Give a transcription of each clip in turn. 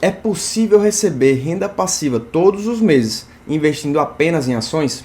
É possível receber renda passiva todos os meses investindo apenas em ações?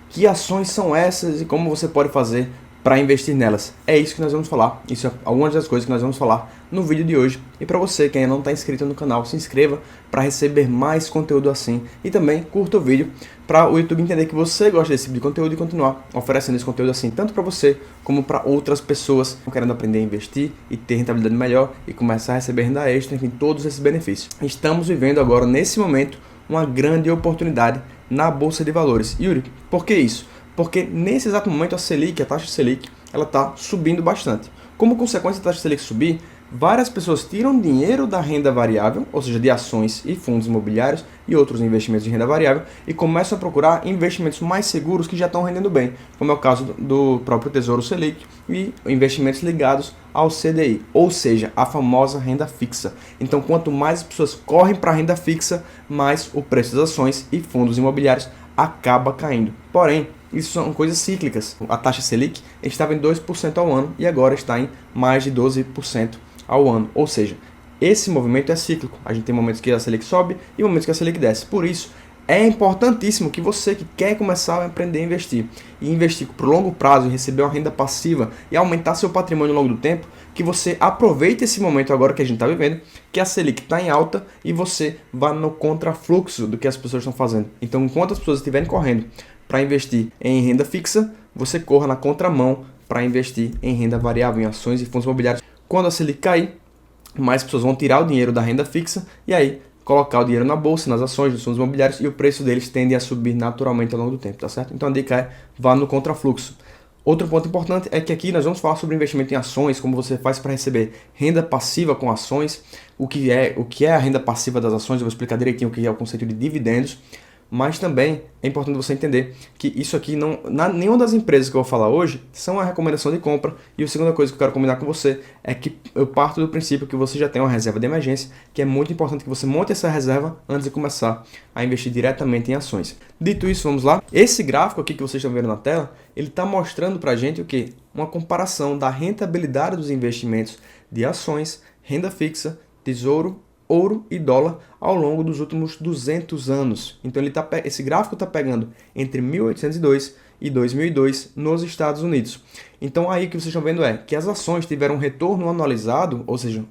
Que ações são essas e como você pode fazer para investir nelas? É isso que nós vamos falar. Isso é algumas das coisas que nós vamos falar no vídeo de hoje. E para você que ainda não está inscrito no canal, se inscreva para receber mais conteúdo assim. E também curta o vídeo para o YouTube entender que você gosta desse tipo de conteúdo e continuar oferecendo esse conteúdo assim, tanto para você como para outras pessoas que estão querendo aprender a investir e ter rentabilidade melhor e começar a receber renda extra, enfim, todos esses benefícios. Estamos vivendo agora, nesse momento, uma grande oportunidade na Bolsa de Valores. Yuri, por que isso? Porque nesse exato momento a Selic, a taxa Selic, ela está subindo bastante. Como consequência da taxa Selic subir, várias pessoas tiram dinheiro da renda variável, ou seja, de ações e fundos imobiliários e outros investimentos de renda variável, e começam a procurar investimentos mais seguros que já estão rendendo bem, como é o caso do próprio Tesouro Selic e investimentos ligados ao CDI, ou seja, a famosa renda fixa. Então, quanto mais as pessoas correm para a renda fixa, mais o preço das ações e fundos imobiliários acaba caindo. Porém, isso são coisas cíclicas. A taxa Selic estava em 2% ao ano e agora está em mais de 12% ao ano. Ou seja, esse movimento é cíclico. A gente tem momentos que a Selic sobe e momentos que a Selic desce. Por isso, é importantíssimo que você que quer começar a aprender a investir e investir por longo prazo e receber uma renda passiva e aumentar seu patrimônio ao longo do tempo, que você aproveite esse momento agora que a gente está vivendo, que a Selic está em alta e você vá no contrafluxo do que as pessoas estão fazendo. Então, enquanto as pessoas estiverem correndo para investir em renda fixa, você corra na contramão para investir em renda variável, em ações e fundos imobiliários. Quando a Selic cair, mais pessoas vão tirar o dinheiro da renda fixa e aí colocar o dinheiro na bolsa, nas ações, nos fundos imobiliários, e o preço deles tende a subir naturalmente ao longo do tempo, tá certo? Então a dica é vá no contrafluxo. Outro ponto importante é que aqui nós vamos falar sobre investimento em ações, como você faz para receber renda passiva com ações, o que é a renda passiva das ações, eu vou explicar direitinho o que é o conceito de dividendos. Mas também é importante você entender que isso aqui, nenhuma das empresas que eu vou falar hoje são a recomendação de compra. E a segunda coisa que eu quero combinar com você é que eu parto do princípio que você já tem uma reserva de emergência, que é muito importante que você monte essa reserva antes de começar a investir diretamente em ações. Dito isso, vamos lá. Esse gráfico aqui que vocês estão vendo na tela, ele está mostrando para a gente o quê? Uma comparação da rentabilidade dos investimentos de ações, renda fixa, tesouro, ouro e dólar ao longo dos últimos 200 anos. Então esse gráfico está pegando entre 1802 e 2002 nos Estados Unidos. Então aí o que vocês estão vendo é que as ações tiveram um retorno anualizado, ou seja,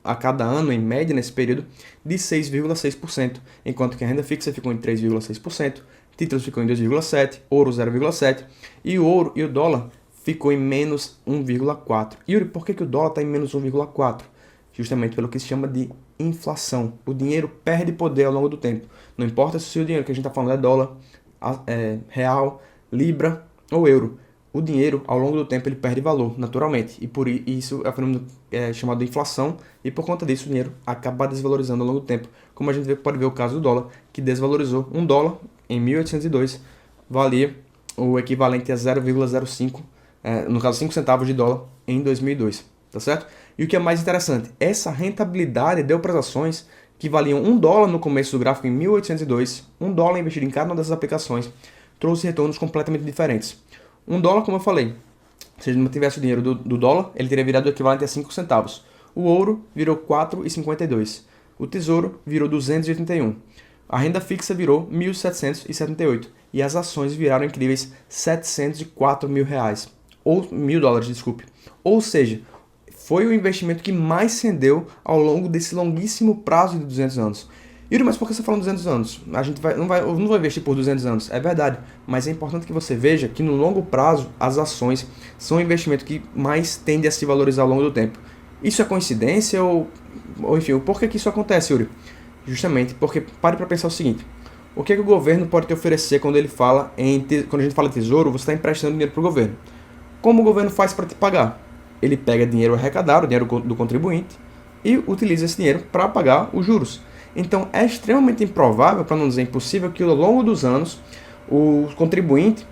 a cada ano, em média, nesse período, de 6,6%, enquanto que a renda fixa ficou em 3,6%, títulos ficou em 2,7%, ouro 0,7%, e o ouro e o dólar ficou em menos 1,4%. Yuri, por que o dólar está em menos 1,4%? Justamente pelo que se chama de inflação. O dinheiro perde poder ao longo do tempo. Não importa se o dinheiro que a gente está falando é dólar, real, libra ou euro. O dinheiro, ao longo do tempo, ele perde valor, naturalmente. E por isso é um fenômeno chamado de inflação. E por conta disso, o dinheiro acaba desvalorizando ao longo do tempo. Como a gente pode ver o caso do dólar, que desvalorizou. Um dólar, em 1802, valia o equivalente a 0,05, no caso 5 centavos de dólar, em 2002. Tá certo? E o que é mais interessante, essa rentabilidade deu para as ações que valiam $1 no começo do gráfico em 1802, $1 investido em cada uma dessas aplicações, trouxe retornos completamente diferentes. $1, como eu falei, se ele não tivesse o dinheiro do dólar, ele teria virado o equivalente a 5 centavos. O ouro virou 4,52. O tesouro virou 281. A renda fixa virou 1.778. E as ações viraram incríveis 704 mil reais. Ou $1.000, desculpe. Ou seja, foi o investimento que mais rendeu ao longo desse longuíssimo prazo de 200 anos. Yuri, mas por que você está falando 200 anos? A gente não vai investir por 200 anos. É verdade, mas é importante que você veja que no longo prazo as ações são o investimento que mais tende a se valorizar ao longo do tempo. Isso é coincidência ou enfim, por que isso acontece, Yuri? Justamente porque, pare para pensar o seguinte, o que o governo pode te oferecer quando a gente fala em tesouro, você está emprestando dinheiro para o governo. Como o governo faz para te pagar? Ele pega dinheiro arrecadado, dinheiro do contribuinte, e utiliza esse dinheiro para pagar os juros. Então é extremamente improvável, para não dizer impossível, que ao longo dos anos o contribuinte,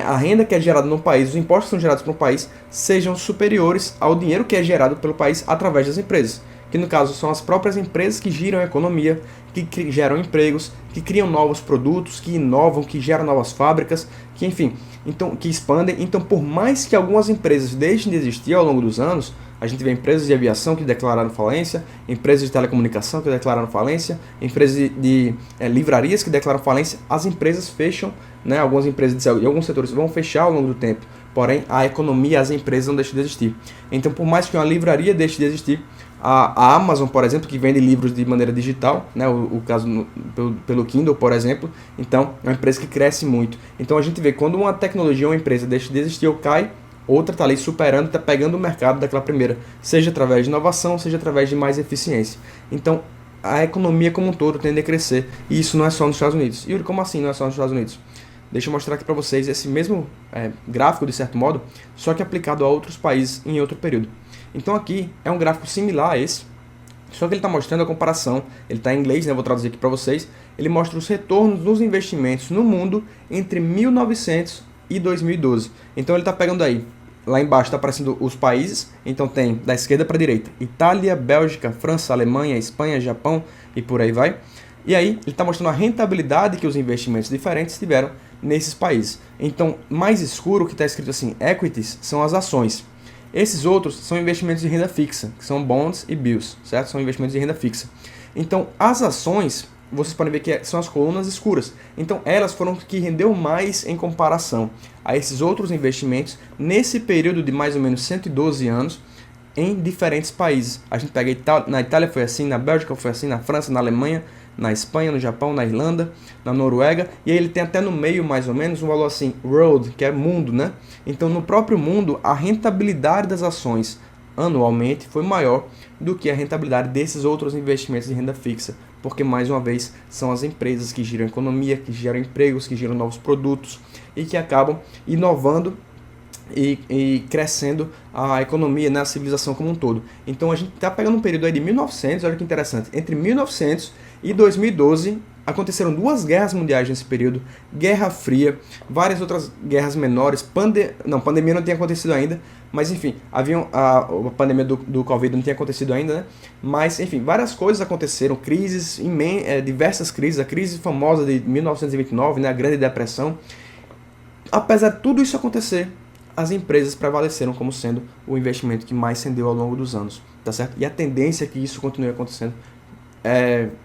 a renda que é gerada no país, os impostos que são gerados para o país, sejam superiores ao dinheiro que é gerado pelo país através das empresas. Que no caso são as próprias empresas que giram a economia, que geram empregos, que criam novos produtos, que inovam, que geram novas fábricas, que expandem. Então, por mais que algumas empresas deixem de existir ao longo dos anos, A gente vê empresas de aviação que declararam falência, empresas de telecomunicação que declararam falência, empresas de livrarias que declaram falência. As empresas fecham, né? Algumas empresas e alguns setores vão fechar ao longo do tempo, porém a economia, as empresas não deixam de existir. Então, por mais que uma livraria deixe de existir, a Amazon, por exemplo, que vende livros de maneira digital, né, o caso pelo Kindle, por exemplo, então é uma empresa que cresce muito. Então a gente vê quando uma tecnologia ou uma empresa deixa de existir ou cai, outra está ali superando, está pegando o mercado daquela primeira, seja através de inovação, seja através de mais eficiência. Então a economia como um todo tende a crescer, e isso não é só nos Estados Unidos. Yuri, como assim não é só nos Estados Unidos? Deixa eu mostrar aqui para vocês esse mesmo gráfico, de certo modo, só que aplicado a outros países em outro período. Então aqui é um gráfico similar a esse, só que ele está mostrando a comparação, ele está em inglês, né? Vou traduzir aqui para vocês. Ele mostra os retornos dos investimentos no mundo entre 1900 e 2012. Então ele está pegando aí, lá embaixo está aparecendo os países, então tem da esquerda para a direita, Itália, Bélgica, França, Alemanha, Espanha, Japão e por aí vai. E aí ele está mostrando a rentabilidade que os investimentos diferentes tiveram nesses países. Então, mais escuro, que está escrito assim, equities, são as ações. Esses outros são investimentos de renda fixa, que são bonds e bills, certo? São investimentos de renda fixa. Então, as ações, vocês podem ver que são as colunas escuras. Então, elas foram que rendeu mais em comparação a esses outros investimentos nesse período de mais ou menos 112 anos em diferentes países. A gente pega na Itália foi assim, na Bélgica foi assim, na França, na Alemanha, na Espanha, no Japão, na Irlanda, na Noruega, e aí ele tem até no meio, mais ou menos, um valor assim, world, que é mundo, né? Então, no próprio mundo, a rentabilidade das ações anualmente foi maior do que a rentabilidade desses outros investimentos de renda fixa, porque, mais uma vez, são as empresas que giram a economia, que geram empregos, que geram novos produtos e que acabam inovando e crescendo a economia, né, a civilização como um todo. Então a gente está pegando um período aí de 1900, olha que interessante, entre 1900 e 2012 aconteceram duas guerras mundiais nesse período, Guerra Fria, várias outras guerras menores, pandemia não tinha acontecido ainda, mas enfim, a pandemia do Covid não tinha acontecido ainda, né? Mas enfim, várias coisas aconteceram, crises, diversas crises, a crise famosa de 1929, né, a Grande Depressão. Apesar de tudo isso acontecer, as empresas prevaleceram como sendo o investimento que mais rendeu ao longo dos anos, tá certo? E a tendência é que isso continue acontecendo,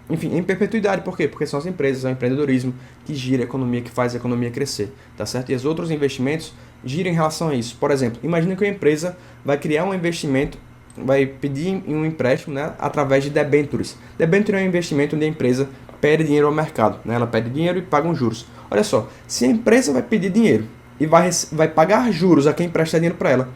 enfim, em perpetuidade. Por quê? Porque são as empresas, é o empreendedorismo que gira a economia, que faz a economia crescer, tá certo? E os outros investimentos giram em relação a isso. Por exemplo, imagine que uma empresa vai criar um investimento, vai pedir um empréstimo, né, através de debêntures. Debênture é um investimento onde a empresa pede dinheiro ao mercado, né? Ela pede dinheiro e paga um juros. Olha só, se a empresa vai pedir dinheiro e vai pagar juros a quem empresta dinheiro para ela,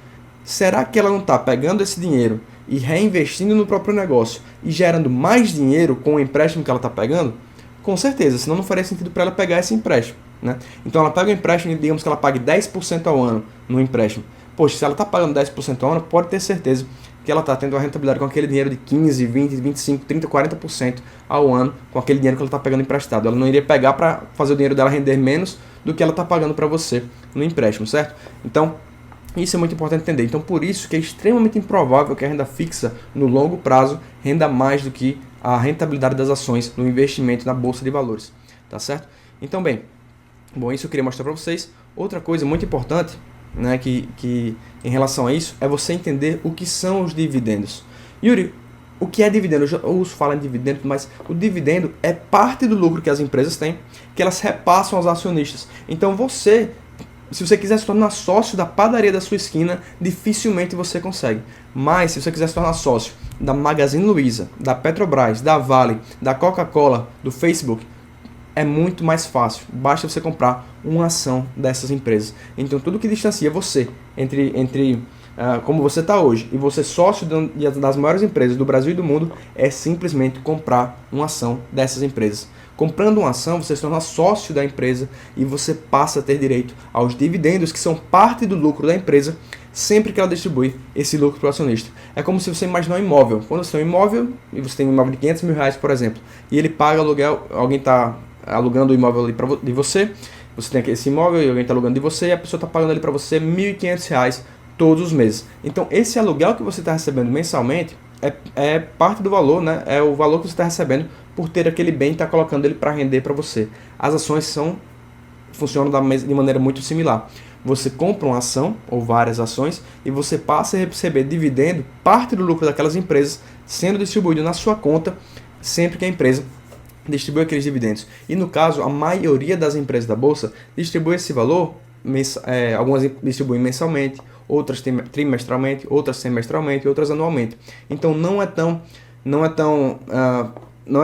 será que ela não está pegando esse dinheiro e reinvestindo no próprio negócio e gerando mais dinheiro com o empréstimo que ela está pegando? Com certeza, senão não faria sentido para ela pegar esse empréstimo, né? Então ela pega o empréstimo e digamos que ela pague 10% ao ano no empréstimo. Poxa, se ela está pagando 10% ao ano, pode ter certeza que ela está tendo uma rentabilidade com aquele dinheiro de 15, 20, 25, 30, 40% ao ano com aquele dinheiro que ela está pegando emprestado. Ela não iria pegar para fazer o dinheiro dela render menos do que ela está pagando para você no empréstimo, certo? Então, isso é muito importante entender. Então, por isso que é extremamente improvável que a renda fixa, no longo prazo, renda mais do que a rentabilidade das ações no investimento na Bolsa de Valores, tá certo? Então, bom, isso eu queria mostrar para vocês. Outra coisa muito importante, né, que em relação a isso, é você entender o que são os dividendos. Yuri, o que é dividendo? Eu uso falar em dividendo, mas o dividendo é parte do lucro que as empresas têm, que elas repassam aos acionistas. Então se você quiser se tornar sócio da padaria da sua esquina, dificilmente você consegue. Mas se você quiser se tornar sócio da Magazine Luiza, da Petrobras, da Vale, da Coca-Cola, do Facebook, é muito mais fácil. Basta você comprar uma ação dessas empresas. Então tudo que distancia você entre como você está hoje e você sócio das maiores empresas do Brasil e do mundo é simplesmente comprar uma ação dessas empresas. Comprando uma ação, você se torna sócio da empresa e você passa a ter direito aos dividendos, que são parte do lucro da empresa, sempre que ela distribui esse lucro para o acionista. É como se você imaginar um imóvel. Quando você tem um imóvel, e você tem um imóvel de 500 mil reais, por exemplo, e ele paga aluguel, alguém está alugando o imóvel ali de você tem esse imóvel e alguém está alugando de você, e a pessoa está pagando ali para você R$ 1.500 todos os meses. Então, esse aluguel que você está recebendo mensalmente é parte do valor, né? É o valor que você está recebendo por ter aquele bem e estar colocando ele para render para você. As ações funcionam de maneira muito similar. Você compra uma ação ou várias ações e você passa a receber dividendo, parte do lucro daquelas empresas sendo distribuído na sua conta sempre que a empresa distribui aqueles dividendos. E no caso, a maioria das empresas da Bolsa distribui esse valor, algumas distribuem mensalmente, outras trimestralmente, outras semestralmente, outras anualmente. Então não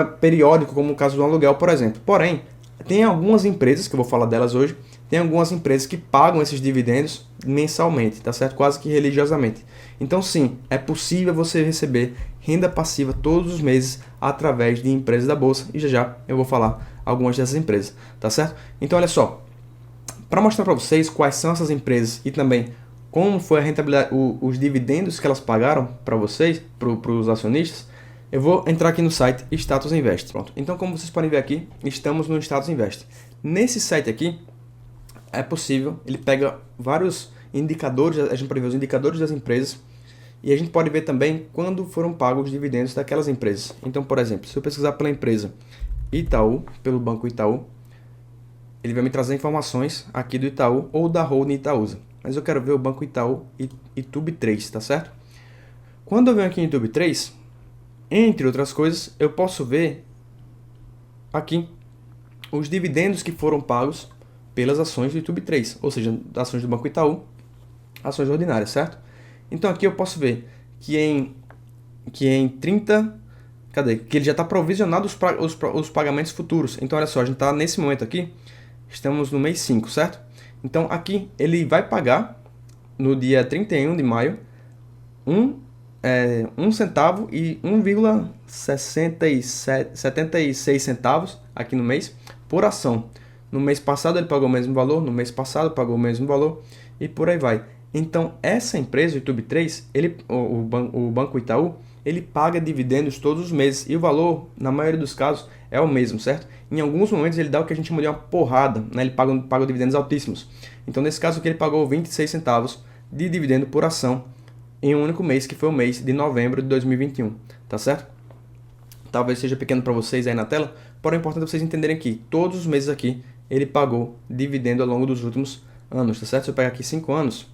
é periódico como o caso do aluguel, por exemplo. Porém, tem algumas empresas, que eu vou falar delas hoje, tem algumas empresas que pagam esses dividendos mensalmente, tá certo? Quase que religiosamente. Então sim, é possível você receber renda passiva todos os meses através de empresas da Bolsa, e já eu vou falar algumas dessas empresas, tá certo? Então olha só, para mostrar para vocês quais são essas empresas e também como foi a rentabilidade, os dividendos que elas pagaram para vocês, para os acionistas, eu vou entrar aqui no site Status Invest. Pronto. Então, como vocês podem ver aqui, estamos no Status Invest. Nesse site aqui, é possível, ele pega vários indicadores, a gente pode ver os indicadores das empresas, e a gente pode ver também quando foram pagos os dividendos daquelas empresas. Então, por exemplo, se eu pesquisar pela empresa Itaú, pelo Banco Itaú, ele vai me trazer informações aqui do Itaú ou da holding Itaúsa. Mas eu quero ver o Banco Itaú e TUB3, tá certo? Quando eu venho aqui em TUB3, entre outras coisas, eu posso ver aqui os dividendos que foram pagos pelas ações do TUB3, ou seja, ações do Banco Itaú, ações ordinárias, certo? Então aqui eu posso ver que em 30... Que ele já está provisionado os pagamentos futuros. Então olha só, a gente está nesse momento aqui, estamos no mês 5, certo? Então aqui ele vai pagar no dia 31 de maio 1 centavo e 1,76 centavos aqui no mês por ação. No mês passado ele pagou o mesmo valor, no mês passado pagou o mesmo valor e por aí vai. Então essa empresa, o TUB3, o Banco Itaú, ele paga dividendos todos os meses e o valor, na maioria dos casos, é o mesmo, certo? Em alguns momentos ele dá o que a gente chama de uma porrada, né? Ele paga dividendos altíssimos. Então nesse caso aqui ele pagou 26 centavos de dividendo por ação em um único mês, que foi o mês de novembro de 2021, tá certo? Talvez seja pequeno para vocês aí na tela, porém é importante vocês entenderem que todos os meses aqui ele pagou dividendo ao longo dos últimos anos, tá certo? Se eu pegar aqui 5 anos,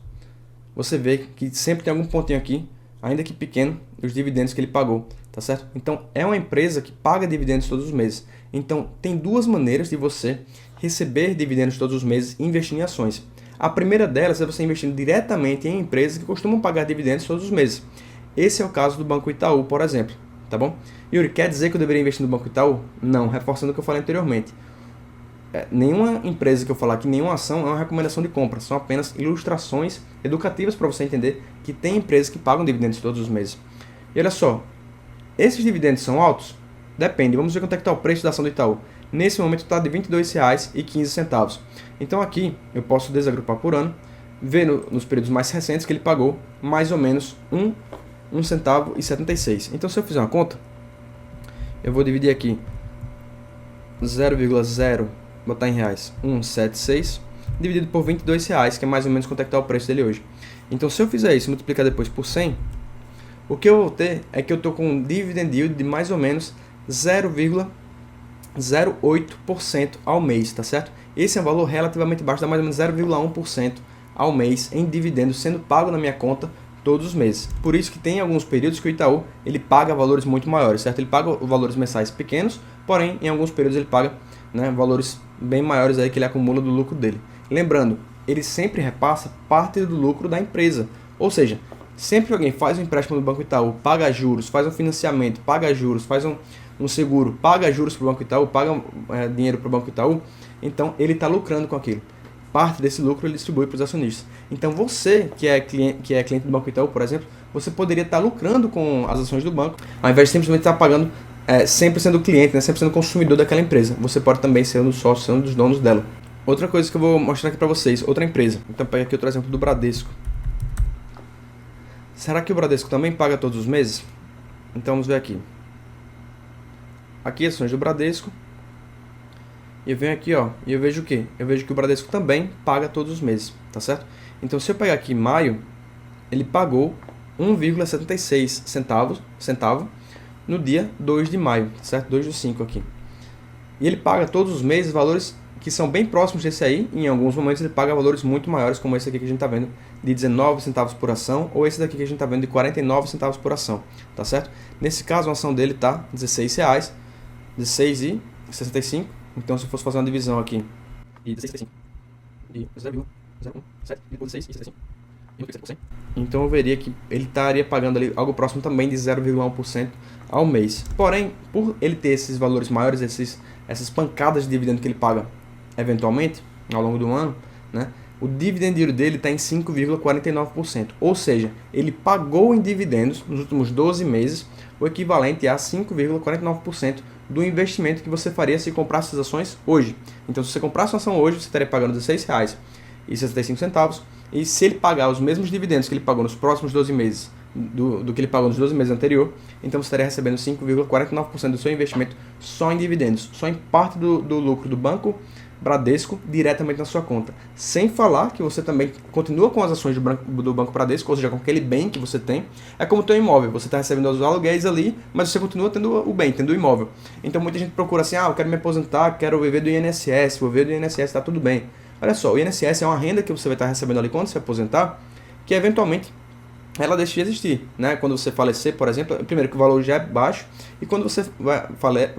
você vê que sempre tem algum pontinho aqui, ainda que pequeno, os dividendos que ele pagou, tá certo? Então é uma empresa que paga dividendos todos os meses. Então tem duas maneiras de você receber dividendos todos os meses e investir em ações. A primeira delas é você investindo diretamente em empresas que costumam pagar dividendos todos os meses. Esse é o caso do Banco Itaú, por exemplo, tá bom? Yuri, quer dizer que eu deveria investir no Banco Itaú? Não, reforçando o que eu falei anteriormente. Nenhuma empresa que eu falar aqui, nenhuma ação é uma recomendação de compra, são apenas ilustrações educativas para você entender que tem empresas que pagam dividendos todos os meses. E olha só, esses dividendos são altos? Depende, vamos ver quanto é que está o preço da ação do Itaú. Nesse momento está de R$ 22,15. Então aqui eu posso desagrupar por ano, ver nos períodos mais recentes que ele pagou mais ou menos R$ 1,76. Então se eu fizer uma conta, eu vou dividir aqui 0,0, botar em reais, 176, dividido por R$ 22,00, que é mais ou menos quanto é que está o preço dele hoje. Então se eu fizer isso e multiplicar depois por 100, o que eu vou ter é que eu estou com um dividend yield de mais ou menos 0,08% ao mês, tá certo? Esse é um valor relativamente baixo, dá mais ou menos 0,1% ao mês em dividendos sendo pago na minha conta todos os meses. Por isso que tem alguns períodos que o Itaú ele paga valores muito maiores, certo? Ele paga valores mensais pequenos, porém em alguns períodos ele paga, né, valores bem maiores aí que ele acumula do lucro dele. Lembrando, ele sempre repassa parte do lucro da empresa, ou seja, sempre que alguém faz um empréstimo do Banco Itaú, paga juros, faz um financiamento, paga juros, faz um seguro, paga juros para o Banco Itaú, paga dinheiro para o Banco Itaú, então ele está lucrando com aquilo. Parte desse lucro ele distribui para os acionistas. Então você que é cliente do Banco Itaú, por exemplo, você poderia estar lucrando com as ações do banco, ao invés de simplesmente estar pagando, sempre sendo cliente, né, sempre sendo consumidor daquela empresa. Você pode também ser um dos sócios, ser um dos donos dela. Outra coisa que eu vou mostrar aqui para vocês, outra empresa. Então pega aqui outro exemplo do Bradesco. Será que o Bradesco também paga todos os meses? Então vamos ver aqui. Aqui ações do Bradesco. E eu venho aqui, ó, e eu vejo o quê? Eu vejo que o Bradesco também paga todos os meses, tá certo? Então se eu pegar aqui maio, ele pagou 1,76 centavo no dia 2 de maio, certo? 2 do 5 aqui. E ele paga todos os meses valores que são bem próximos desse aí, e em alguns momentos ele paga valores muito maiores, como esse aqui que a gente está vendo, de 19 centavos por ação, ou esse daqui que a gente está vendo de 49 centavos por ação, tá certo? Nesse caso, a ação dele está R$16, 16,65, então se eu fosse fazer uma divisão aqui, de 16,65, de 0,017,16,65, então eu veria que ele estaria pagando ali algo próximo também de 0,1% ao mês. Porém, por ele ter esses valores maiores, essas pancadas de dividendo que ele paga eventualmente ao longo do ano, né, o dividend yield dele está em 5,49%. Ou seja, ele pagou em dividendos nos últimos 12 meses o equivalente a 5,49% do investimento que você faria se comprasse essas ações hoje. Então, se você comprasse uma ação hoje, você estaria pagando R$16,65. E se ele pagar os mesmos dividendos que ele pagou nos próximos 12 meses do que ele pagou nos 12 meses anterior, então você estaria recebendo 5,49% do seu investimento só em dividendos, só em parte do lucro do Banco Bradesco diretamente na sua conta. Sem falar que você também continua com as ações do Banco Bradesco, ou seja, com aquele bem que você tem. É como o teu imóvel, você está recebendo os aluguéis ali, mas você continua tendo o bem, tendo o imóvel. Então muita gente procura assim, eu quero me aposentar, quero viver do INSS, vou viver do INSS, está tudo bem. Olha só, o INSS é uma renda que você vai estar recebendo ali quando se aposentar, que eventualmente ela deixa de existir, né? Quando você falecer, por exemplo, primeiro que o valor já é baixo, e quando você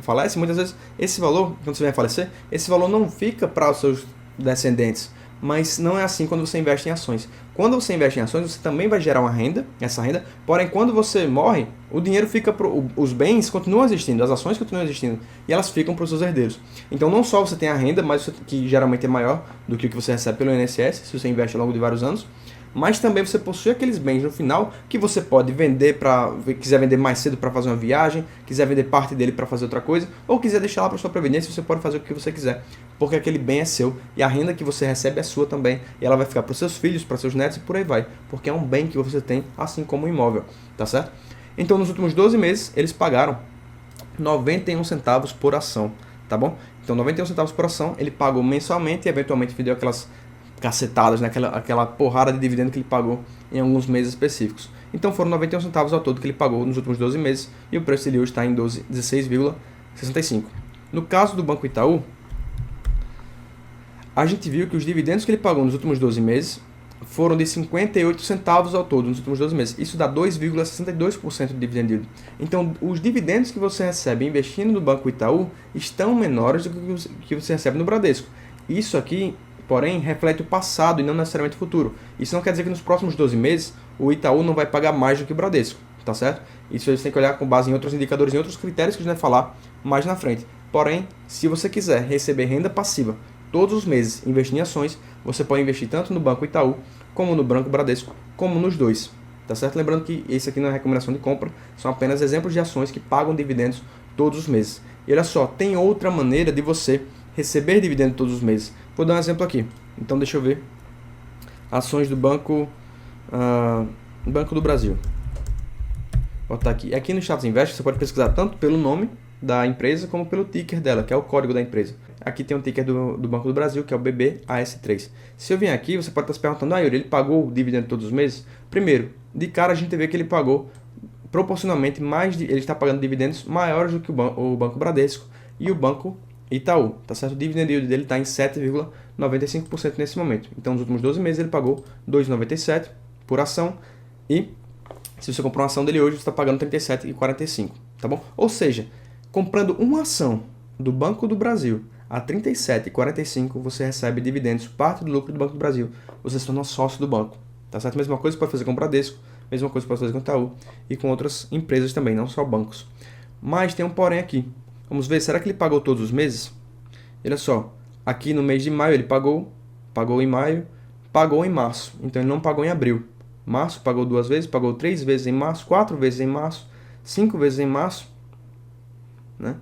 falece, muitas vezes esse valor, quando você vai falecer, esse valor não fica para os seus descendentes, mas não é assim quando você investe em ações. Quando você investe em ações, você também vai gerar uma renda, essa renda, porém quando você morre, o dinheiro fica os bens continuam existindo, as ações continuam existindo, e elas ficam para os seus herdeiros. Então não só você tem a renda, mas que geralmente é maior do que o que você recebe pelo INSS, se você investe ao longo de vários anos, mas também você possui aqueles bens no final que você pode vender quiser vender mais cedo para fazer uma viagem, quiser vender parte dele para fazer outra coisa, ou quiser deixar lá para sua previdência, você pode fazer o que você quiser, porque aquele bem é seu e a renda que você recebe é sua também, e ela vai ficar para os seus filhos, para seus netos e por aí vai, porque é um bem que você tem, assim como um imóvel, tá certo? Então nos últimos 12 meses eles pagaram 91 centavos por ação, tá bom? Então 91 centavos por ação ele pagou mensalmente e eventualmente deu aquelas cacetadas, né? aquela porrada de dividendo que ele pagou em alguns meses específicos. Então foram 91 centavos ao todo que ele pagou nos últimos 12 meses e o preço dele hoje está em 16,65. No caso do Banco Itaú, a gente viu que os dividendos que ele pagou nos últimos 12 meses foram de 58 centavos ao todo nos últimos 12 meses. Isso dá 2,62% de dividend yield. Então, os dividendos que você recebe investindo no Banco Itaú estão menores do que você recebe no Bradesco. Isso aqui, porém, reflete o passado e não necessariamente o futuro. Isso não quer dizer que nos próximos 12 meses o Itaú não vai pagar mais do que o Bradesco, tá certo? Isso a gente tem que olhar com base em outros indicadores e outros critérios que a gente vai falar mais na frente. Porém, se você quiser receber renda passiva todos os meses investindo em ações, você pode investir tanto no Banco Itaú, como no Banco Bradesco, como nos dois, tá certo? Lembrando que esse aqui não é recomendação de compra, são apenas exemplos de ações que pagam dividendos todos os meses. E olha só, tem outra maneira de você receber dividendo todos os meses. Vou dar um exemplo aqui. Então deixa eu ver. Ações do Banco do Brasil. Vou botar aqui. Aqui no Status Invest você pode pesquisar tanto pelo nome da empresa como pelo ticker dela, que é o código da empresa. Aqui tem um ticker do Banco do Brasil, que é o BBAS3. Se eu vier aqui, você pode estar se perguntando, Yuri, ele pagou o dividendo todos os meses? Primeiro, de cara a gente vê que ele pagou proporcionalmente ele está pagando dividendos maiores do que o Banco Bradesco e o Banco Itaú, tá certo? O dividend yield dele está em 7,95% nesse momento. Então, nos últimos 12 meses ele pagou 2,97 por ação e se você comprar uma ação dele hoje, você está pagando 37,45, tá bom? Ou seja, comprando uma ação do Banco do Brasil a 37,45, você recebe dividendos, parte do lucro do Banco do Brasil. Você se torna sócio do banco, tá certo? Mesma coisa você pode fazer com o Bradesco, mesma coisa você pode fazer com o Itaú e com outras empresas também, não só bancos. Mas tem um porém aqui. Vamos ver, será que ele pagou todos os meses? Olha só, aqui no mês de maio ele pagou em maio, pagou em março, então ele não pagou em abril. Março pagou 2 vezes, pagou 3 vezes em março, 4 vezes em março, 5 vezes em março, né?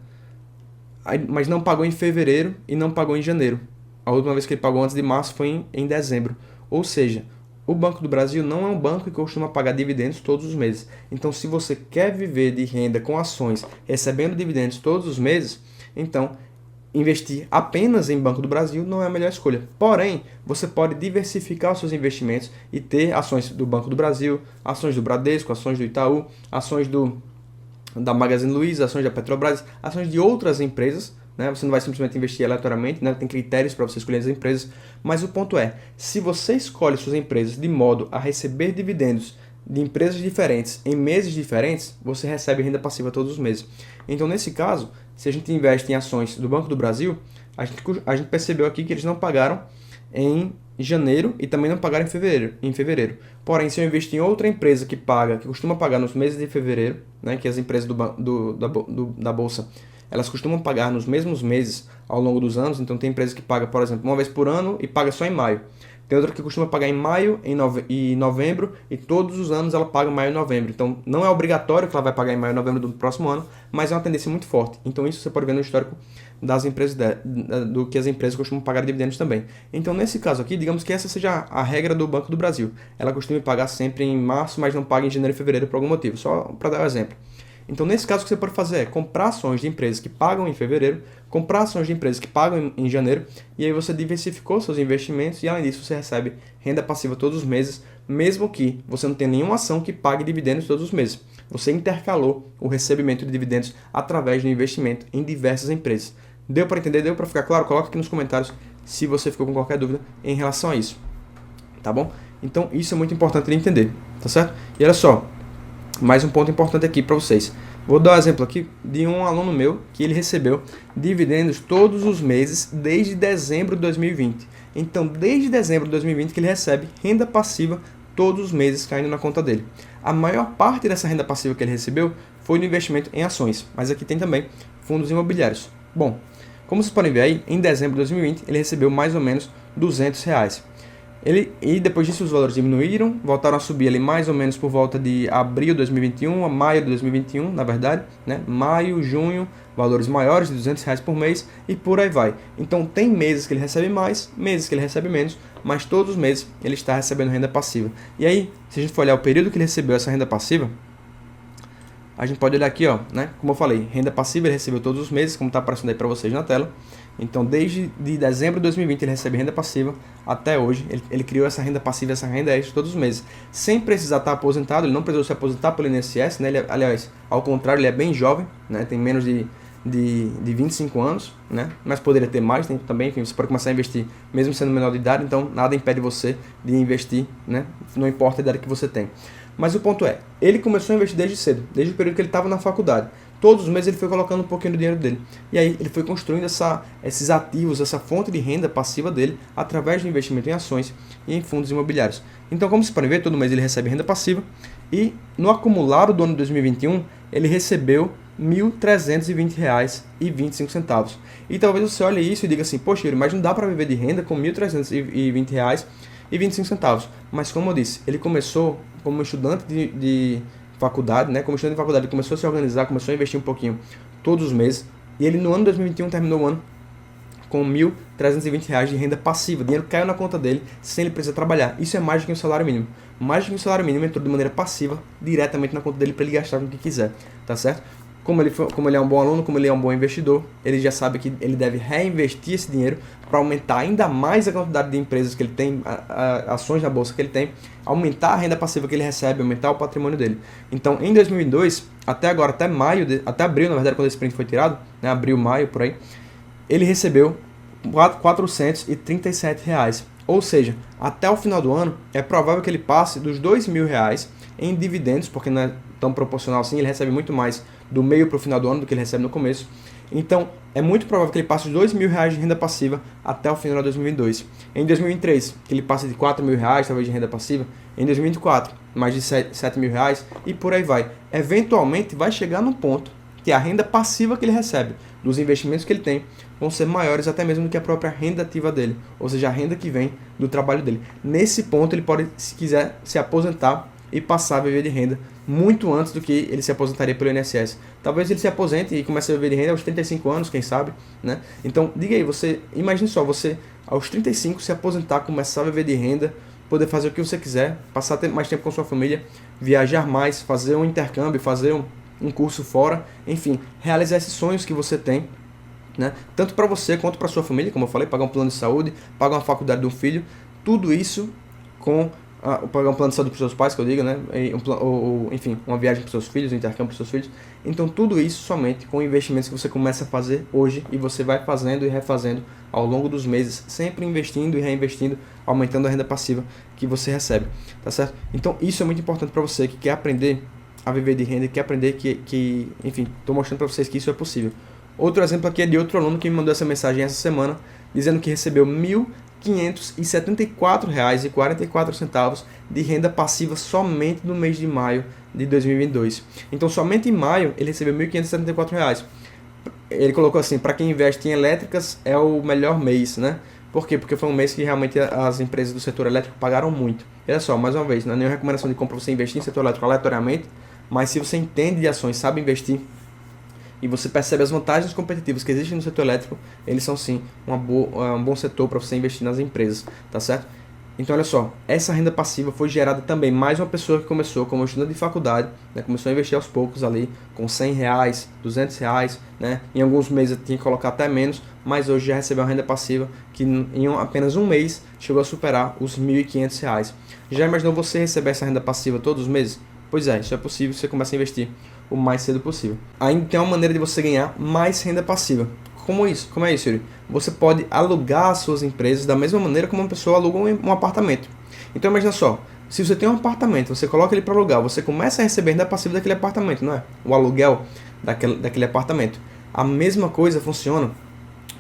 Mas não pagou em fevereiro e não pagou em janeiro. A última vez que ele pagou antes de março foi em dezembro. Ou seja, o Banco do Brasil não é um banco que costuma pagar dividendos todos os meses. Então, se você quer viver de renda com ações, recebendo dividendos todos os meses, então investir apenas em Banco do Brasil não é a melhor escolha. Porém, você pode diversificar os seus investimentos e ter ações do Banco do Brasil, ações do Bradesco, ações do Itaú, ações da Magazine Luiza, ações da Petrobras, ações de outras empresas né? Você não vai simplesmente investir aleatoriamente, né? Tem critérios para você escolher as empresas, mas o ponto é, se você escolhe suas empresas de modo a receber dividendos de empresas diferentes em meses diferentes, você recebe renda passiva todos os meses. Então, nesse caso, se a gente investe em ações do Banco do Brasil, a gente percebeu aqui que eles não pagaram em janeiro e também não pagaram em fevereiro. Porém, se eu investir em outra empresa que costuma pagar nos meses de fevereiro, né, que as empresas da Bolsa, elas costumam pagar nos mesmos meses ao longo dos anos, então tem empresa que paga, por exemplo, uma vez por ano e paga só em maio. Tem outra que costuma pagar em maio e novembro, e todos os anos ela paga em maio e novembro. Então, não é obrigatório que ela vai pagar em maio e novembro do próximo ano, mas é uma tendência muito forte. Então, isso você pode ver no histórico das empresas, do que as empresas costumam pagar dividendos também. Então, nesse caso aqui, digamos que essa seja a regra do Banco do Brasil. Ela costuma pagar sempre em março, mas não paga em janeiro e fevereiro por algum motivo. Só para dar um exemplo. Então, nesse caso, o que você pode fazer é comprar ações de empresas que pagam em fevereiro, comprar ações de empresas que pagam em janeiro, e aí você diversificou seus investimentos e, além disso, você recebe renda passiva todos os meses, mesmo que você não tenha nenhuma ação que pague dividendos todos os meses. Você intercalou o recebimento de dividendos através do investimento em diversas empresas. Deu para entender? Deu para ficar claro? Coloca aqui nos comentários se você ficou com qualquer dúvida em relação a isso. Tá bom? Então, isso é muito importante de entender, tá certo? E olha só, mais um ponto importante aqui para vocês. Vou dar um exemplo aqui de um aluno meu que ele recebeu dividendos todos os meses desde dezembro de 2020. Então, desde dezembro de 2020 que ele recebe renda passiva todos os meses caindo na conta dele. A maior parte dessa renda passiva que ele recebeu foi no investimento em ações, mas aqui tem também fundos imobiliários. Bom, como vocês podem ver aí, em dezembro de 2020 ele recebeu mais ou menos R$200. E depois disso os valores diminuíram, voltaram a subir ali mais ou menos por volta de abril de 2021 a maio de 2021, na verdade, né? Maio, junho, valores maiores de R$200 por mês e por aí vai. Então tem meses que ele recebe mais, meses que ele recebe menos, mas todos os meses ele está recebendo renda passiva. E aí, se a gente for olhar o período que ele recebeu essa renda passiva, a gente pode olhar aqui, ó, né? Como eu falei, renda passiva ele recebeu todos os meses, como está aparecendo aí para vocês na tela. Então, desde dezembro de 2020 ele recebe renda passiva até hoje. Ele criou essa renda passiva, essa renda extra todos os meses, sem precisar estar aposentado. Ele não precisou se aposentar pelo INSS, né? Aliás, ao contrário, ele é bem jovem, né? Tem menos de 25 anos, né? Mas poderia ter mais, tem também. Enfim, você pode começar a investir mesmo sendo menor de idade, então nada impede você de investir, né? Não importa a idade que você tem. Mas o ponto é, ele começou a investir desde cedo, desde o período que ele estava na faculdade. Todos os meses ele foi colocando um pouquinho do dinheiro dele. E aí ele foi construindo esses ativos, essa fonte de renda passiva dele, através do investimento em ações e em fundos imobiliários. Então, como vocês podem ver, todo mês ele recebe renda passiva. E no acumulado do ano de 2021, ele recebeu R$ 1.320,25. E talvez você olhe isso e diga assim, poxa, Yuri, mas não dá para viver de renda com R$ 1.320,25. Mas como eu disse, ele começou como estudante de faculdade, né? Como estudante de faculdade, ele começou a se organizar, começou a investir um pouquinho todos os meses. E ele no ano de 2021 terminou o ano com R$ 1.320 de renda passiva. O dinheiro caiu na conta dele sem ele precisar trabalhar. Isso é mais do que um salário mínimo. Mais do que um salário mínimo entrou de maneira passiva diretamente na conta dele para ele gastar com o que quiser, tá certo? Como ele é um bom aluno, como ele é um bom investidor, ele já sabe que ele deve reinvestir esse dinheiro para aumentar ainda mais a quantidade de empresas que ele tem, ações na bolsa que ele tem, aumentar a renda passiva que ele recebe, aumentar o patrimônio dele. Então, em 2022, até agora, até abril, na verdade, quando esse print foi tirado, né, abril, maio, por aí, ele recebeu R$ 437. Ou seja, até o final do ano, é provável que ele passe dos R$ 2.000 em dividendos, porque não é tão proporcional assim, ele recebe muito mais do meio para o final do ano do que ele recebe no começo. Então, é muito provável que ele passe os R$ 2.000 de renda passiva até o final de 2022. Em 2023, que ele passe de R$ 4.000, talvez, de renda passiva. Em 2024, mais de R$ 7.000 e por aí vai. Eventualmente, vai chegar num ponto que a renda passiva que ele recebe dos investimentos que ele tem vão ser maiores até mesmo do que a própria renda ativa dele, ou seja, a renda que vem do trabalho dele. Nesse ponto, ele pode, se quiser, se aposentar e passar a viver de renda muito antes do que ele se aposentaria pelo INSS. Talvez ele se aposente e comece a viver de renda aos 35 anos, quem sabe, né? Então, diga aí, imagine só, você aos 35 se aposentar, começar a viver de renda, poder fazer o que você quiser, passar mais tempo com sua família, viajar mais, fazer um intercâmbio, fazer um curso fora, enfim, realizar esses sonhos que você tem, né? Tanto para você quanto para sua família, como eu falei, pagar um plano de saúde, pagar uma faculdade de um filho, tudo isso com pagar um plano de saúde para os seus pais, que eu digo, né? E enfim, uma viagem para os seus filhos, um intercâmbio para os seus filhos. Então, tudo isso somente com investimentos que você começa a fazer hoje e você vai fazendo e refazendo ao longo dos meses, sempre investindo e reinvestindo, aumentando a renda passiva que você recebe, tá certo? Então, isso é muito importante para você que quer aprender a viver de renda, quer aprender enfim, estou mostrando para vocês que isso é possível. Outro exemplo aqui é de outro aluno que me mandou essa mensagem essa semana, dizendo que recebeu R$ 1.574,44 de renda passiva somente no mês de maio de 2022. Então, somente em maio, ele recebeu R$ 1.574. Ele colocou assim, para quem investe em elétricas, é o melhor mês, né? Por quê? Porque foi um mês que realmente as empresas do setor elétrico pagaram muito. Olha só, mais uma vez, não é nenhuma recomendação de compra você investir em setor elétrico aleatoriamente, mas se você entende de ações, sabe investir, e você percebe as vantagens competitivas que existem no setor elétrico, eles são sim um bom setor para você investir nas empresas, tá certo? Então olha só, essa renda passiva foi gerada também mais uma pessoa que começou como estudante de faculdade, né, começou a investir aos poucos ali, com R$100, R$200, né, em alguns meses tinha que colocar até menos, mas hoje já recebeu uma renda passiva que em apenas um mês chegou a superar os R$1.500. Já imaginou você receber essa renda passiva todos os meses? Pois é, isso é possível, você começa a investir o mais cedo possível. Ainda tem uma maneira de você ganhar mais renda passiva. Como isso? Como é isso, Yuri? Você pode alugar as suas empresas da mesma maneira como uma pessoa aluga um apartamento. Então imagina só, se você tem um apartamento, você coloca ele para alugar, você começa a receber renda passiva daquele apartamento, não é? O aluguel daquele apartamento. A mesma coisa funciona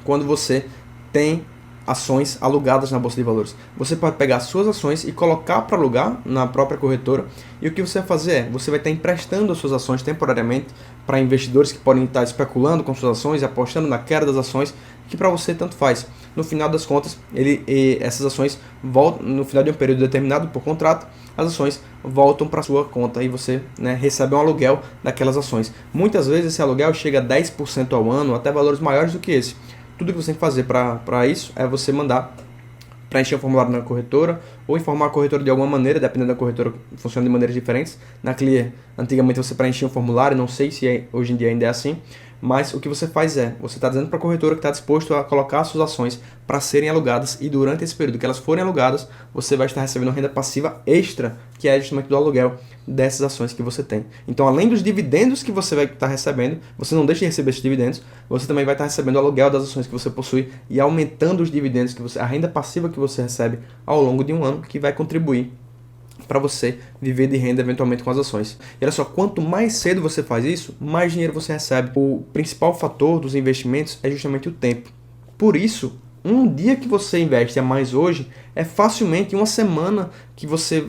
quando você tem ações alugadas na Bolsa de Valores. Você pode pegar suas ações e colocar para alugar na própria corretora, e o que você vai fazer é, você vai estar emprestando as suas ações temporariamente para investidores que podem estar especulando com suas ações, apostando na queda das ações, que para você tanto faz. No final das contas, essas ações voltam, no final de um período determinado por contrato, as ações voltam para sua conta e você, né, recebe um aluguel daquelas ações. Muitas vezes esse aluguel chega a 10% ao ano, até valores maiores do que esse. Tudo que você tem que fazer para isso é você mandar preencher o formulário na corretora ou informar a corretora de alguma maneira, dependendo da corretora, funciona de maneiras diferentes. Na Clear, antigamente você preenchia um formulário, não sei se hoje em dia ainda é assim, mas o que você faz é, você está dizendo para a corretora que está disposto a colocar suas ações para serem alugadas e durante esse período que elas forem alugadas, você vai estar recebendo uma renda passiva extra, que é justamente do aluguel dessas ações que você tem. Então, além dos dividendos que você vai estar recebendo, você não deixa de receber esses dividendos, você também vai estar recebendo o aluguel das ações que você possui e aumentando os dividendos a renda passiva que você recebe ao longo de um ano, que vai contribuir para você viver de renda eventualmente com as ações. E olha só, quanto mais cedo você faz isso, mais dinheiro você recebe. O principal fator dos investimentos é justamente o tempo. Por isso, um dia que você investe a mais hoje é facilmente uma semana que você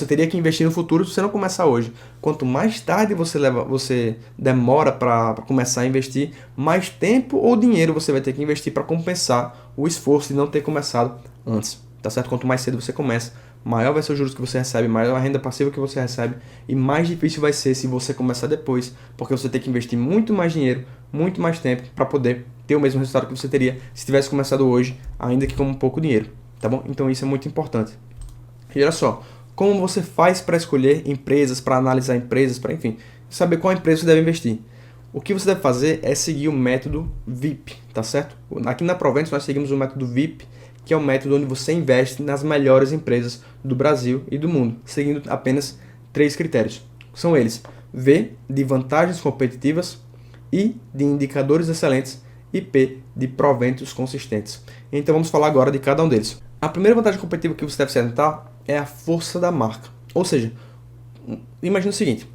teria que investir no futuro se você não começar hoje. Quanto mais tarde você demora para começar a investir, mais tempo ou dinheiro você vai ter que investir para compensar o esforço de não ter começado antes. Tá certo? Quanto mais cedo você começa, maior vai ser os juros que você recebe, maior a renda passiva que você recebe e mais difícil vai ser se você começar depois, porque você tem que investir muito mais dinheiro, muito mais tempo para poder ter o mesmo resultado que você teria se tivesse começado hoje, ainda que com um pouco dinheiro, tá bom? Então isso é muito importante. E olha só, como você faz para escolher empresas, para analisar empresas, para enfim, saber qual empresa você deve investir. O que você deve fazer é seguir o método VIP, tá certo? Aqui na Proventus nós seguimos o método VIP, que é o método onde você investe nas melhores empresas do Brasil e do mundo, seguindo apenas 3 critérios. São eles: V, de vantagens competitivas, I, de indicadores excelentes, e P, de proventos consistentes. Então vamos falar agora de cada um deles. A primeira vantagem competitiva que você deve se atentar é a força da marca. Ou seja, imagine o seguinte: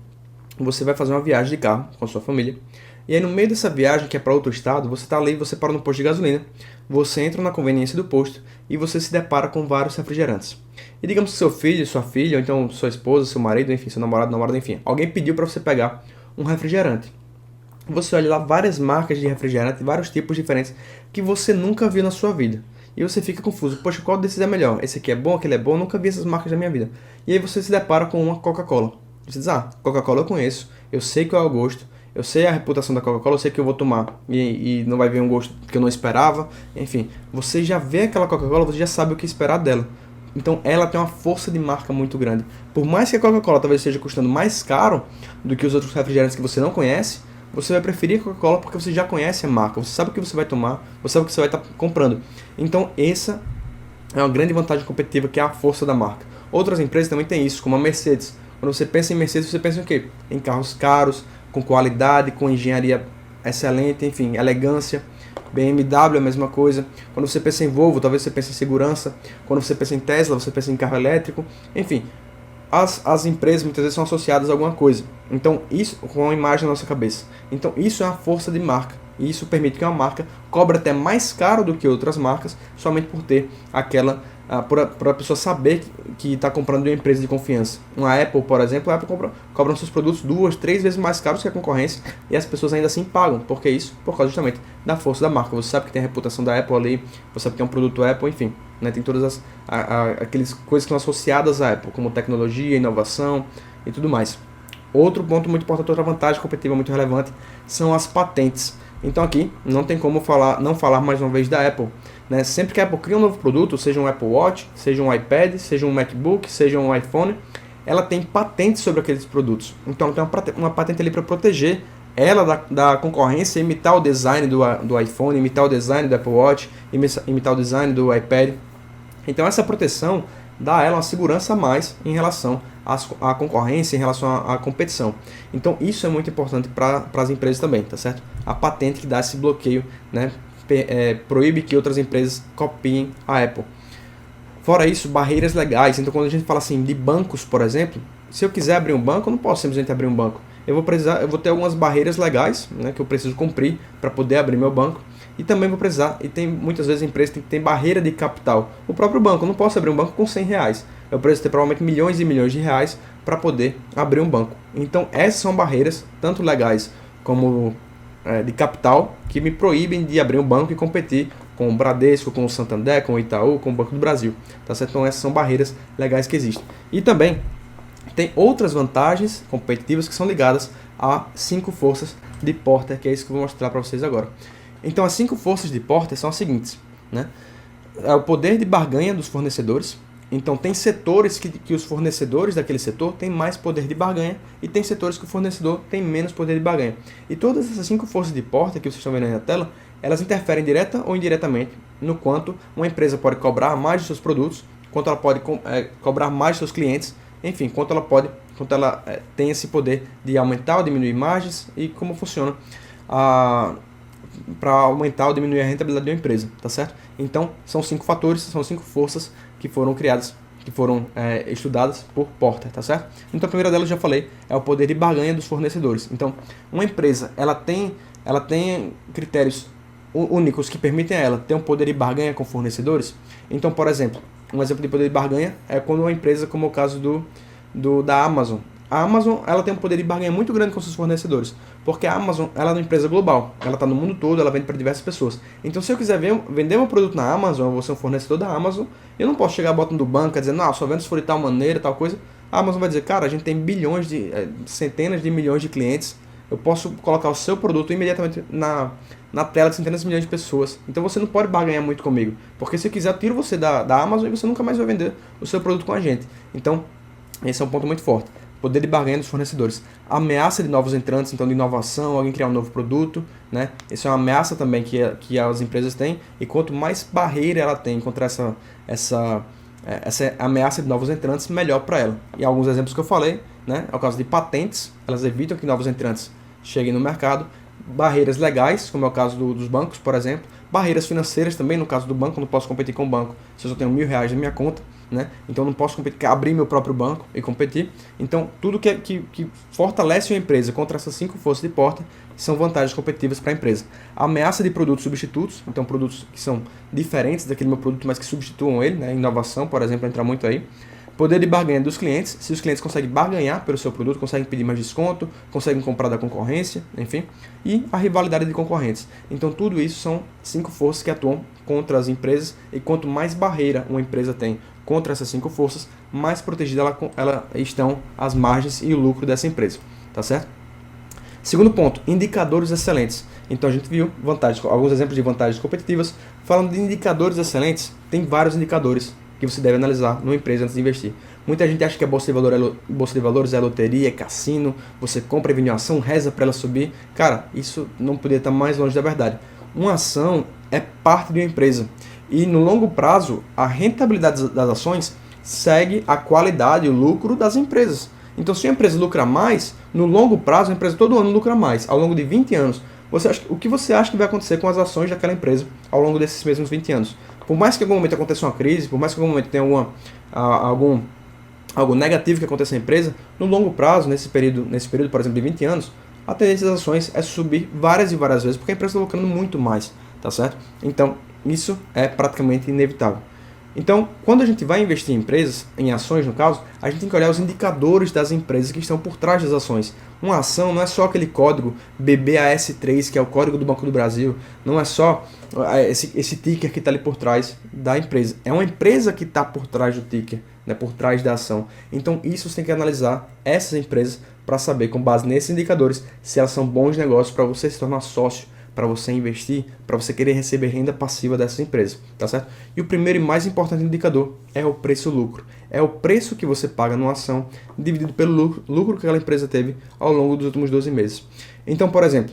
você vai fazer uma viagem de carro com a sua família, e aí no meio dessa viagem, que é para outro estado, você está ali, você para no posto de gasolina, você entra na conveniência do posto e você se depara com vários refrigerantes. E digamos que seu filho, sua filha, ou então sua esposa, seu marido, enfim, seu namorado, namorada, enfim, alguém pediu para você pegar um refrigerante. Você olha lá várias marcas de refrigerante, vários tipos diferentes que você nunca viu na sua vida. E você fica confuso, poxa, qual desses é melhor? Esse aqui é bom, aquele é bom, eu nunca vi essas marcas na minha vida. E aí você se depara com uma Coca-Cola. Você diz, Coca-Cola eu conheço, eu sei qual é o gosto, eu sei a reputação da Coca-Cola, eu sei que eu vou tomar e não vai vir um gosto que eu não esperava. Enfim, você já vê aquela Coca-Cola, você já sabe o que esperar dela. Então ela tem uma força de marca muito grande. Por mais que a Coca-Cola talvez esteja custando mais caro do que os outros refrigerantes que você não conhece, você vai preferir a Coca-Cola porque você já conhece a marca, você sabe o que você vai tomar, você sabe o que você vai estar comprando. Então essa é uma grande vantagem competitiva, que é a força da marca. Outras empresas também têm isso, como a Mercedes. Quando você pensa em Mercedes, você pensa em quê? Em carros caros, com qualidade, com engenharia excelente, enfim, elegância. BMW é a mesma coisa. Quando você pensa em Volvo, talvez você pense em segurança. Quando você pensa em Tesla, você pensa em carro elétrico. Enfim, as empresas muitas vezes são associadas a alguma coisa. Então, isso com a imagem na nossa cabeça. Então, isso é uma força de marca. E isso permite que uma marca cobre até mais caro do que outras marcas, somente por ter aquela... por a pessoa saber que está comprando de uma empresa de confiança. Uma Apple, por exemplo, a Apple cobra seus produtos 2, 3 vezes mais caros que a concorrência e as pessoas ainda assim pagam. Por que isso? Por causa justamente da força da marca. Você sabe que tem a reputação da Apple ali, você sabe que tem um produto Apple, enfim. Né, tem todas aquelas coisas que são associadas à Apple, como tecnologia, inovação e tudo mais. Outro ponto muito importante, outra vantagem competitiva muito relevante, são as patentes. Então aqui não tem como não falar mais uma vez da Apple. Né? Sempre que a Apple cria um novo produto, seja um Apple Watch, seja um iPad, seja um MacBook, seja um iPhone, ela tem patentes sobre aqueles produtos. Então ela tem uma patente ali para proteger ela da concorrência, imitar o design do iPhone, imitar o design do Apple Watch, imitar o design do iPad. Então essa proteção dá a ela uma segurança a mais em relação à concorrência, em relação à competição. Então isso é muito importante para as empresas também, tá certo? A patente que dá esse bloqueio, né, proíbe que outras empresas copiem a Apple. Fora isso, barreiras legais. Então quando a gente fala assim de bancos, por exemplo, se eu quiser abrir um banco, eu não posso simplesmente abrir um banco. Eu vou ter algumas barreiras legais, né, que eu preciso cumprir para poder abrir meu banco. E também vou precisar, e tem muitas vezes empresas que tem barreira de capital. O próprio banco, eu não posso abrir um banco com R$100. Eu preciso ter provavelmente milhões e milhões de reais para poder abrir um banco. Então essas são barreiras, tanto legais como de capital, que me proíbem de abrir um banco e competir com o Bradesco, com o Santander, com o Itaú, com o Banco do Brasil. Tá certo? Então essas são barreiras legais que existem. E também tem outras vantagens competitivas que são ligadas a 5 forças de Porter, que é isso que eu vou mostrar para vocês agora. Então as 5 forças de Porter são as seguintes, né? É o poder de barganha dos fornecedores. Então tem setores que os fornecedores daquele setor têm mais poder de barganha e tem setores que o fornecedor tem menos poder de barganha. E todas essas 5 forças de Porter que vocês estão vendo aí na tela, elas interferem direta ou indiretamente no quanto uma empresa pode cobrar mais de seus produtos, quanto ela pode cobrar mais de seus clientes, enfim, quanto ela tem esse poder de aumentar ou diminuir margens e como funciona para aumentar ou diminuir a rentabilidade de uma empresa, tá certo? Então, são 5 fatores, são 5 forças que foram criadas, que foram estudadas por Porter, tá certo? Então, a primeira delas, já falei, é o poder de barganha dos fornecedores. Então, uma empresa, ela tem critérios únicos que permitem a ela ter um poder de barganha com fornecedores. Então, por exemplo, um exemplo de poder de barganha é quando uma empresa, como o caso da Amazon. A Amazon, ela tem um poder de barganha muito grande com seus fornecedores, porque a Amazon, ela é uma empresa global, ela está no mundo todo, ela vende para diversas pessoas. Então, se eu quiser vender meu produto na Amazon, eu vou ser um fornecedor da Amazon, eu não posso chegar botando do banco dizendo, não, só vendo se for de tal maneira, tal coisa. A Amazon vai dizer, cara, a gente tem centenas de milhões de clientes, eu posso colocar o seu produto imediatamente na tela de centenas de milhões de pessoas. Então você não pode barganhar muito comigo, porque se eu quiser, eu tiro você da Amazon e você nunca mais vai vender o seu produto com a gente. Então, esse é um ponto muito forte. Poder de barganha dos fornecedores. Ameaça de novos entrantes, então de inovação, alguém criar um novo produto, né? Isso é uma ameaça também que as empresas têm, e quanto mais barreira ela tem contra essa ameaça de novos entrantes, melhor para ela. E alguns exemplos que eu falei, né? É o caso de patentes, elas evitam que novos entrantes cheguem no mercado. Barreiras legais, como é o caso dos bancos, por exemplo. Barreiras financeiras também, no caso do banco, eu não posso competir com o banco se eu só tenho R$1.000 na minha conta, né? Então eu não posso abrir meu próprio banco e competir. Então tudo que fortalece uma empresa contra essas 5 forças de Porter são vantagens competitivas para a empresa. A ameaça de produtos substitutos, então produtos que são diferentes daquele meu produto, mas que substituam ele, né? Inovação, por exemplo, entra muito aí. Poder de barganha dos clientes, se os clientes conseguem barganhar pelo seu produto, conseguem pedir mais desconto, conseguem comprar da concorrência, enfim. E a rivalidade de concorrentes. Então tudo isso são 5 forças que atuam contra as empresas, e quanto mais barreira uma empresa tem contra essas 5 forças, mais protegida ela estão as margens e o lucro dessa empresa, tá certo? Segundo ponto, indicadores excelentes. Então a gente viu alguns exemplos de vantagens competitivas. Falando de indicadores excelentes, tem vários indicadores que você deve analisar numa empresa antes de investir. Muita gente acha que a Bolsa de Valores é loteria, é cassino, você compra e vende uma ação, reza para ela subir. Cara, isso não poderia estar mais longe da verdade. Uma ação é parte de uma empresa. E no longo prazo, a rentabilidade das ações segue a qualidade e o lucro das empresas. Então, se a empresa lucra mais, no longo prazo, a empresa todo ano lucra mais. Ao longo de 20 anos, o que você acha que vai acontecer com as ações daquela empresa ao longo desses mesmos 20 anos? Por mais que em algum momento aconteça uma crise, por mais que em algum momento tenha algo negativo que aconteça na empresa, no longo prazo, nesse período, por exemplo, de 20 anos, a tendência das ações é subir várias e várias vezes, porque a empresa está lucrando muito mais, tá certo? Então, isso é praticamente inevitável. Então, quando a gente vai investir em empresas, em ações no caso, a gente tem que olhar os indicadores das empresas que estão por trás das ações. Uma ação não é só aquele código BBAS3, que é o código do Banco do Brasil, não é só esse ticker que está ali por trás da empresa. É uma empresa que está por trás do ticker, né, por trás da ação. Então, isso você tem que analisar essas empresas para saber, com base nesses indicadores, se elas são bons negócios para você se tornar sócio, para você investir, para você querer receber renda passiva dessas empresas, tá certo? E o primeiro e mais importante indicador é o preço-lucro. É o preço que você paga numa ação dividido pelo lucro que aquela empresa teve ao longo dos últimos 12 meses. Então, por exemplo,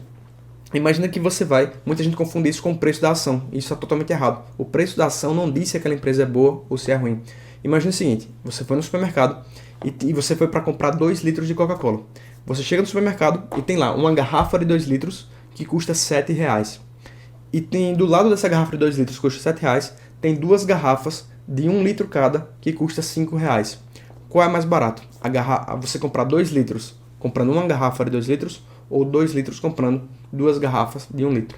imagina que muita gente confunde isso com o preço da ação. Isso é totalmente errado. O preço da ação não diz se aquela empresa é boa ou se é ruim. Imagina o seguinte, você foi no supermercado e você foi para comprar 2 litros de Coca-Cola. Você chega no supermercado e tem lá uma garrafa de 2 litros que custa R$7. E tem do lado dessa garrafa de 2 litros que custa R$7, tem 2 garrafas de 1 litro cada que custa R$5. Qual é mais barato? Você comprar 2 litros comprando uma garrafa de 2 litros ou 2 litros comprando 2 garrafas de 1 litro?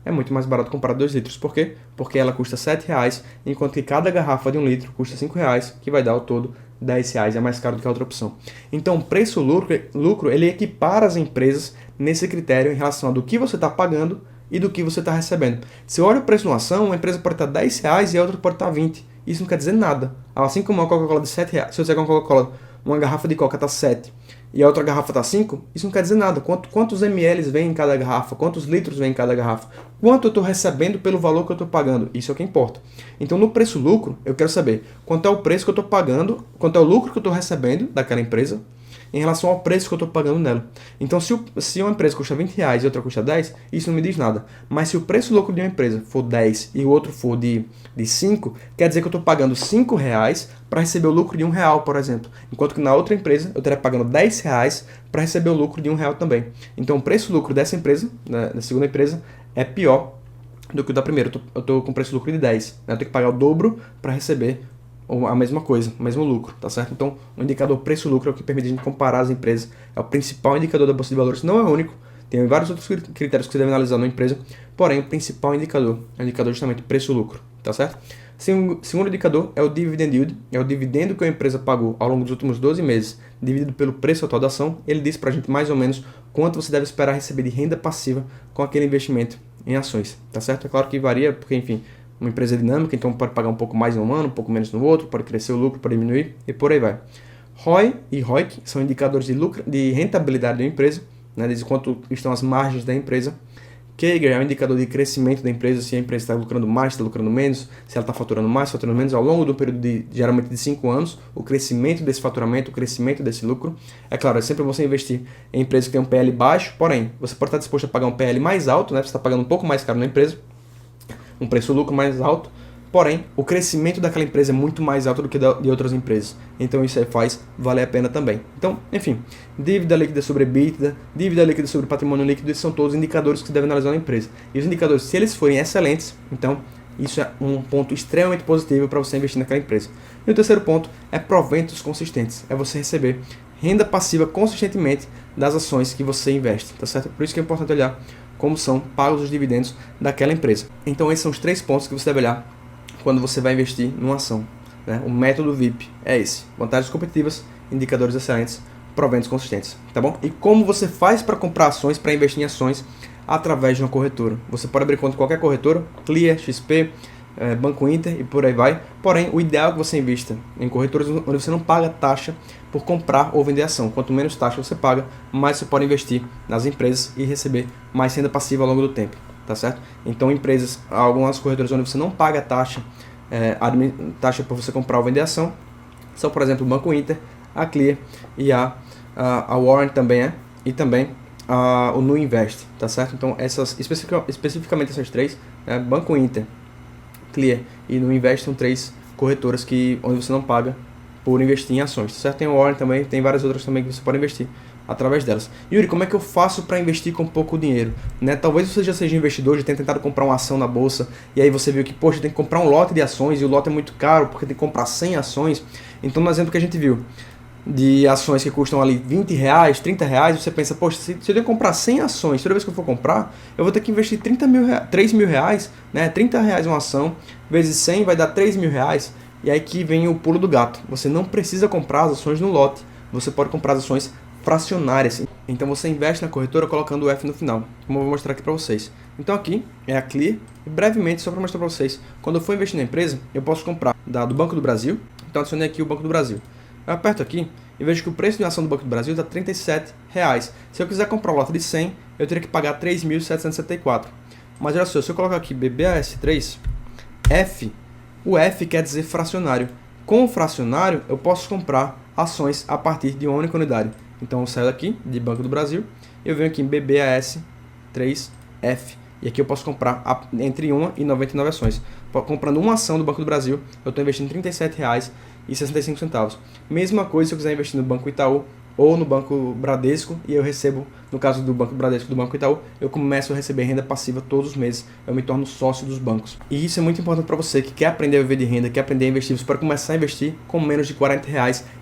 É muito mais barato comprar 2 litros. Por quê? Porque ela custa R$7, enquanto que cada garrafa de 1 litro custa R$5, que vai dar ao todo R$10, é mais caro do que a outra opção. Então, o preço-lucro, ele equipara as empresas nesse critério em relação a do que você está pagando e do que você está recebendo. Se eu olho o preço de uma ação, uma empresa pode estar R$10 e a outra pode estar 20. Isso não quer dizer nada. Assim como uma Coca-Cola de R$7, se você quer uma Coca-Cola, uma garrafa de Coca está 7 e a outra garrafa está 5, isso não quer dizer nada. Quantos ml vem em cada garrafa? Quantos litros vem em cada garrafa? Quanto eu estou recebendo pelo valor que eu estou pagando? Isso é o que importa. Então, no preço-lucro, eu quero saber quanto é o preço que eu estou pagando, quanto é o lucro que eu estou recebendo daquela empresa em relação ao preço que eu estou pagando nela. Então, se uma empresa custa R$20 e outra custa 10, isso não me diz nada. Mas se o preço-lucro de uma empresa for 10 e o outro for de 5, quer dizer que eu estou pagando R$5 para receber o lucro de R$1, por exemplo. Enquanto que na outra empresa eu estaria pagando R$10 para receber o lucro de R$1 também. Então, o preço-lucro dessa empresa, da segunda empresa, é pior do que o da primeira. Eu estou com preço-lucro de 10. Eu tenho que pagar o dobro para receber a mesma coisa, o mesmo lucro, tá certo? Então, o indicador preço-lucro é o que permite a gente comparar as empresas. É o principal indicador da bolsa de valores. Não é o único. Tem vários outros critérios que você deve analisar na empresa. Porém, o principal indicador é o indicador justamente preço-lucro, tá certo? Segundo indicador é o dividend yield. É o dividendo que a empresa pagou ao longo dos últimos 12 meses, dividido pelo preço atual da ação. Ele diz pra gente mais ou menos quanto você deve esperar receber de renda passiva com aquele investimento em ações, tá certo? É claro que varia, porque, enfim, uma empresa dinâmica, então pode pagar um pouco mais em um ano, um pouco menos no outro, pode crescer o lucro, pode diminuir e por aí vai. ROI e ROIC são indicadores de rentabilidade da empresa, né, desde quanto estão as margens da empresa. CAGR é um indicador de crescimento da empresa, se a empresa está lucrando mais, está lucrando menos, se ela está faturando mais, faturando menos, ao longo do período geralmente de 5 anos, o crescimento desse faturamento, o crescimento desse lucro. É claro, é sempre você investir em empresas que têm um PL baixo, porém, você pode estar disposto a pagar um PL mais alto, né, você está pagando um pouco mais caro na empresa, um preço-lucro mais alto, porém, o crescimento daquela empresa é muito mais alto do que de outras empresas. Então, isso aí faz valer a pena também. Então, enfim, dívida líquida sobre EBITDA, dívida líquida sobre patrimônio líquido, esses são todos indicadores que você deve analisar na empresa. E os indicadores, se eles forem excelentes, então, isso é um ponto extremamente positivo para você investir naquela empresa. E o terceiro ponto é proventos consistentes. É você receber renda passiva consistentemente das ações que você investe, tá certo? Por isso que é importante olhar como são pagos os dividendos daquela empresa. Então, esses são os 3 pontos que você deve olhar quando você vai investir numa ação, né? O método VIP é esse: vantagens competitivas, indicadores excelentes, proventos consistentes, tá bom? E como você faz para comprar ações, para investir em ações através de uma corretora? Você pode abrir conta em qualquer corretora, Clear, XP, Banco Inter e por aí vai. Porém, o ideal é que você invista em corretoras onde você não paga taxa por comprar ou vender ação. Quanto menos taxa você paga, mais você pode investir nas empresas e receber mais renda passiva ao longo do tempo, tá certo? Então, algumas corretoras onde você não paga taxa para você comprar ou vender ação são, por exemplo, o Banco Inter, a Clear e a Warren também e também o Nu Invest, tá certo? Então, especificamente essas 3, Banco Inter, Clear e Nu Invest, são 3 corretoras onde você não paga por investir em ações, certo? Tem o Warren também, tem várias outras também que você pode investir através delas. Yuri, como é que eu faço para investir com pouco dinheiro? Né? Talvez você já seja investidor, já tenha tentado comprar uma ação na bolsa, e aí você viu que, poxa, tem que comprar um lote de ações, e o lote é muito caro, porque tem que comprar 100 ações. Então, no exemplo que a gente viu, de ações que custam ali 20 reais, 30 reais, você pensa, poxa, se eu tenho que comprar 100 ações, toda vez que eu for comprar, eu vou ter que investir 3 mil reais, né? 30 reais uma ação, vezes 100 vai dar 3 mil reais, e aí que vem o pulo do gato. Você não precisa comprar as ações no lote, você pode comprar as ações fracionárias. Então você investe na corretora colocando o F no final, como eu vou mostrar aqui para vocês. Então aqui é a Clear, e brevemente, só para mostrar para vocês, quando eu for investir na empresa, eu posso comprar do Banco do Brasil, então adicionei aqui o Banco do Brasil. Eu aperto aqui e vejo que o preço de uma ação do Banco do Brasil está R$ 37. Se eu quiser comprar um lote de 100, eu teria que pagar R$ 3.774. Mas olha só, se eu colocar aqui BBAS3, F, o F quer dizer fracionário. Com o fracionário, eu posso comprar ações a partir de uma única unidade. Então eu saio daqui, de Banco do Brasil, eu venho aqui em BBAS3F. E aqui eu posso comprar entre 1 e 99 ações. Comprando uma ação do Banco do Brasil, eu estou investindo R$ 37,65. Mesma coisa se eu quiser investir no Banco Itaú ou no Banco Bradesco, e eu recebo, no caso do Banco Bradesco e do Banco Itaú, eu começo a receber renda passiva todos os meses, eu me torno sócio dos bancos. E isso é muito importante para você que quer aprender a viver de renda, quer aprender a investir. Você pode começar a investir com menos de R$ 40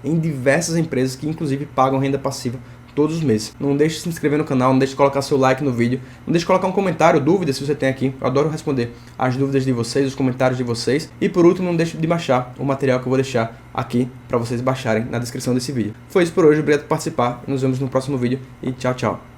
em diversas empresas que inclusive pagam renda passiva todos os meses. Não deixe de se inscrever no canal, não deixe de colocar seu like no vídeo, não deixe de colocar um comentário, dúvidas se você tem aqui. Eu adoro responder as dúvidas de vocês, os comentários de vocês. E por último, não deixe de baixar o material que eu vou deixar aqui para vocês baixarem na descrição desse vídeo. Foi isso por hoje, obrigado por participar. Nos vemos no próximo vídeo e tchau, tchau.